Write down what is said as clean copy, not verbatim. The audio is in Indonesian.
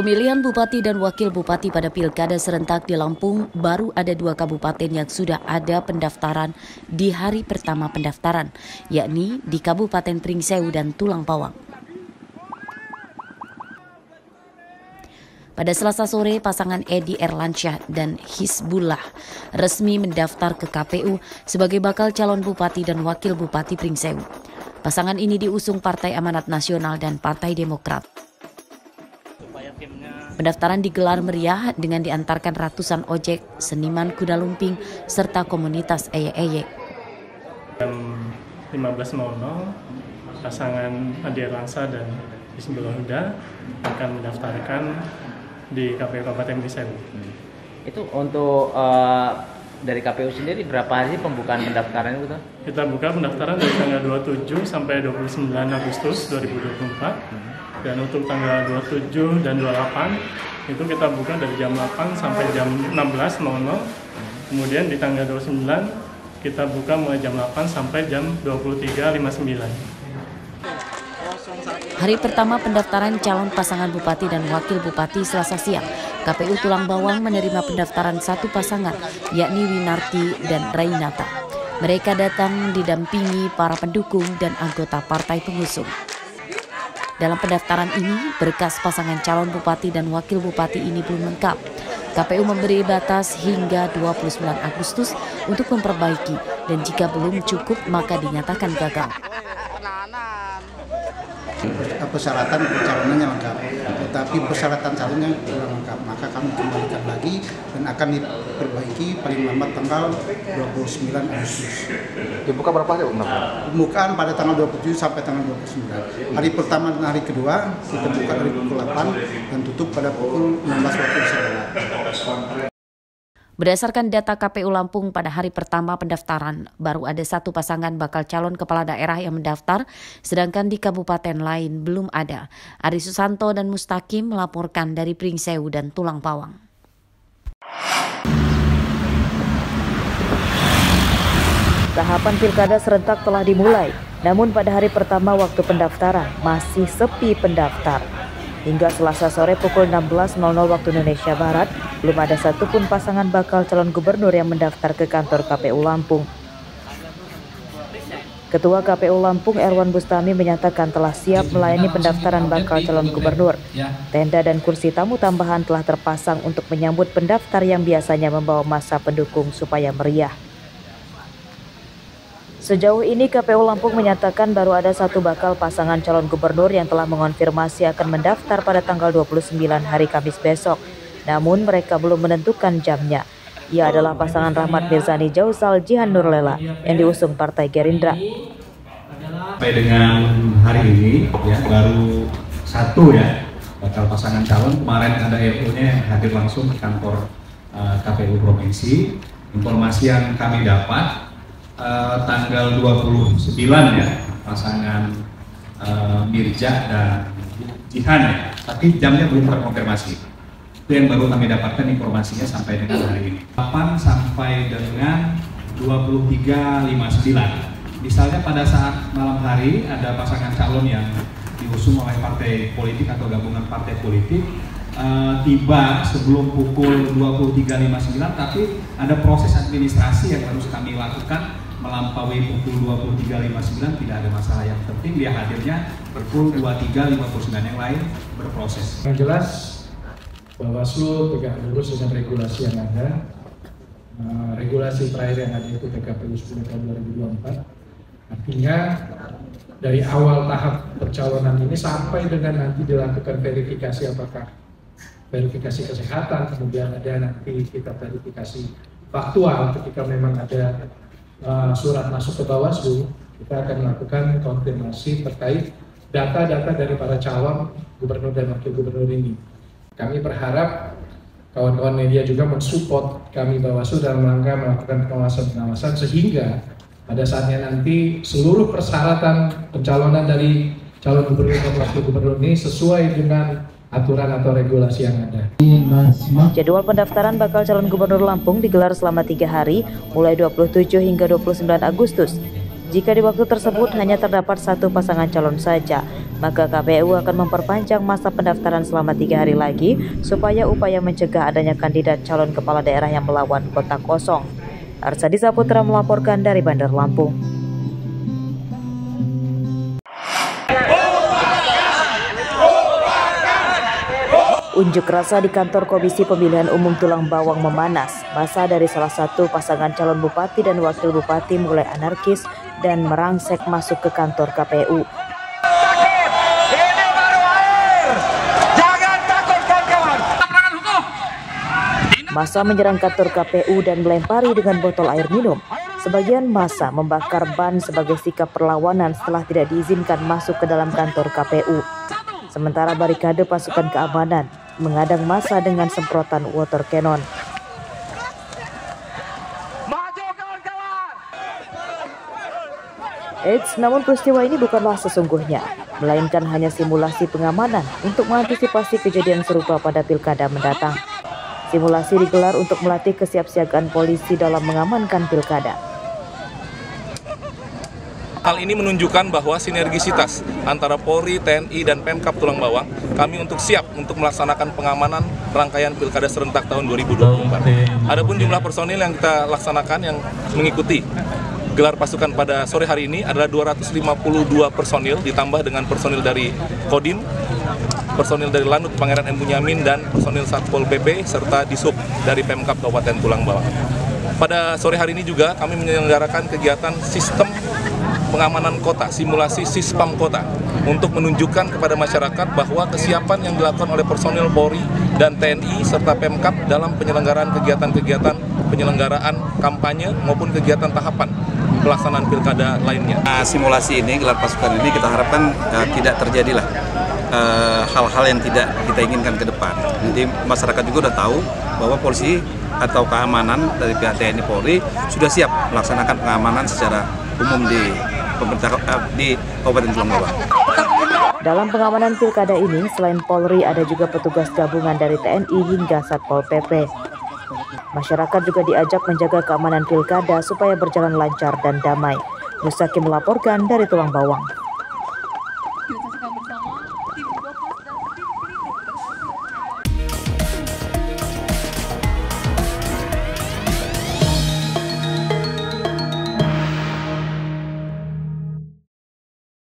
Pemilihan Bupati dan Wakil Bupati pada Pilkada serentak di Lampung baru ada 2 kabupaten yang sudah ada pendaftaran di hari pertama pendaftaran, yakni di Kabupaten Pringsewu dan Tulang Bawang. Pada Selasa sore, pasangan Edi Erlansyah dan Hizbullah resmi mendaftar ke KPU sebagai bakal calon Bupati dan Wakil Bupati Pringsewu. Pasangan ini diusung Partai Amanat Nasional dan Partai Demokrat. Pendaftaran digelar meriah dengan diantarkan ratusan ojek, seniman kuda lumping, serta komunitas eyek-eyek. Jam 15.00, pasangan Edi Erlansyah dan Hizbullah akan mendaftarkan di KPU Kabupaten Pringsewu. Itu untuk dari KPU sendiri berapa hari pembukaan pendaftaran itu? Kita buka pendaftaran dari tanggal 27 sampai 29 Agustus 2024. Dan untuk tanggal 27 dan 28 itu kita buka dari jam 8 sampai jam 16.00. Kemudian di tanggal 29 kita buka mulai jam 8 sampai jam 23.59. Hari pertama pendaftaran calon pasangan Bupati dan Wakil Bupati Selasa siang, KPU Tulang Bawang menerima pendaftaran satu pasangan, yakni Winarti dan Rainata. Mereka datang didampingi para pendukung dan anggota partai pengusung. Dalam pendaftaran ini, berkas pasangan calon Bupati dan Wakil Bupati ini belum lengkap. KPU memberi batas hingga 29 Agustus untuk memperbaiki, dan jika belum cukup maka dinyatakan gagal. Persyaratan pencalonannya lengkap, tetapi persyaratan calonnya kurang lengkap, maka kami kembalikan lagi dan akan diperbaiki paling lambat tanggal 29 Agustus. Dibuka berapa hari? Pembukaan pada tanggal 27 sampai tanggal 29. Hari pertama dan hari kedua kita buka dari pukul 8 dan tutup pada pukul 16 waktu Indonesia Barat. Berdasarkan data KPU Lampung pada hari pertama pendaftaran, baru ada satu pasangan bakal calon kepala daerah yang mendaftar, sedangkan di kabupaten lain belum ada. Ari Susanto dan Mustaqim melaporkan dari Pringsewu dan Tulang Bawang. Tahapan pilkada serentak telah dimulai, namun pada hari pertama waktu pendaftaran masih sepi pendaftar. Hingga Selasa sore pukul 16.00 waktu Indonesia Barat, belum ada satupun pasangan bakal calon gubernur yang mendaftar ke kantor KPU Lampung. Ketua KPU Lampung Erwan Bustami menyatakan telah siap melayani pendaftaran bakal calon gubernur. Tenda dan kursi tamu tambahan telah terpasang untuk menyambut pendaftar yang biasanya membawa massa pendukung supaya meriah. Sejauh ini KPU Lampung menyatakan baru ada satu bakal pasangan calon gubernur yang telah mengonfirmasi akan mendaftar pada tanggal 29 hari Kamis besok. Namun mereka belum menentukan jamnya. Ia adalah pasangan Rahmat Mirzani Jausal Jihan Nurlela yang diusung Partai Gerindra. Sampai dengan hari ini ya baru satu ya bakal pasangan calon. Kemarin ada EO-nya hadir langsung ke kantor KPU Provinsi. Informasi yang kami dapat tanggal 29 ya pasangan Mirja dan Jihan ya, tapi jamnya belum terkonfirmasi. Itu yang baru kami dapatkan informasinya sampai dengan hari ini. 8 sampai dengan 23.59. Misalnya pada saat malam hari ada pasangan calon yang diusung oleh partai politik atau gabungan partai politik tiba sebelum pukul 23.59, tapi ada proses administrasi yang harus kami lakukan melampaui pukul 23.59, tidak ada masalah yang penting dia hadirnya pukul 23.59, yang lain berproses. Yang jelas Bawaslu tegak lurus dengan regulasi yang ada. Regulasi terakhir yang ada itu PKPU 10 tahun 2024. Artinya dari awal tahap pencalonan ini sampai dengan nanti dilakukan verifikasi, apakah verifikasi kesehatan, kemudian ada nanti kita verifikasi faktual ketika memang ada surat masuk ke Bawaslu, kita akan melakukan konfirmasi terkait data-data dari para calon gubernur dan wakil gubernur ini. Kami berharap kawan-kawan media juga mensupport kami Bawaslu dalam rangka melakukan pengawasan-pengawasan sehingga pada saatnya nanti seluruh persyaratan pencalonan dari calon gubernur dan wakil gubernur ini sesuai dengan aturan atau regulasi yang ada. Jadwal pendaftaran bakal calon gubernur Lampung digelar selama 3 hari, mulai 27 hingga 29 Agustus. Jika di waktu tersebut hanya terdapat satu pasangan calon saja, maka KPU akan memperpanjang masa pendaftaran selama 3 hari lagi supaya upaya mencegah adanya kandidat calon kepala daerah yang melawan kota kosong. Arsadi Saputra melaporkan dari Bandar Lampung. Unjuk rasa di kantor Komisi Pemilihan Umum Tulang Bawang memanas. Massa dari salah satu pasangan calon bupati dan wakil bupati mulai anarkis dan merangsek masuk ke kantor KPU. Massa menyerang kantor KPU dan melempari dengan botol air minum. Sebagian massa membakar ban sebagai sikap perlawanan setelah tidak diizinkan masuk ke dalam kantor KPU. Sementara barikade pasukan keamanan mengadang massa dengan semprotan water cannon. Namun peristiwa ini bukanlah sesungguhnya, melainkan hanya simulasi pengamanan untuk mengantisipasi kejadian serupa pada pilkada mendatang. Simulasi digelar untuk melatih kesiapsiagaan polisi dalam mengamankan pilkada. Hal ini menunjukkan bahwa sinergisitas antara Polri, TNI, dan Pemkab Tulang Bawang kami untuk siap untuk melaksanakan pengamanan rangkaian pilkada serentak tahun 2024. Adapun jumlah personil yang kita laksanakan yang mengikuti gelar pasukan pada sore hari ini adalah 252 personil ditambah dengan personil dari Kodim, personil dari Lanut Pangeran M. Bunyamin, dan personil Satpol PP serta Disub dari Pemkab Kabupaten Tulang Bawang. Pada sore hari ini juga kami menyelenggarakan kegiatan sistem pengamanan kota, simulasi Sispam kota, untuk menunjukkan kepada masyarakat bahwa kesiapan yang dilakukan oleh personil Polri dan TNI serta Pemkab dalam penyelenggaraan kegiatan-kegiatan penyelenggaraan kampanye maupun kegiatan tahapan pelaksanaan pilkada lainnya. Simulasi ini, gelar pasukan ini kita harapkan tidak terjadilah hal-hal yang tidak kita inginkan ke depan. Jadi masyarakat juga udah tahu bahwa polisi atau keamanan dari pihak TNI Polri sudah siap melaksanakan pengamanan secara umum di Kabupaten Tulang Bawang. Dalam pengamanan pilkada ini, selain Polri ada juga petugas gabungan dari TNI hingga Satpol PP. Masyarakat juga diajak menjaga keamanan pilkada supaya berjalan lancar dan damai. Nusaki melaporkan dari Tulang Bawang.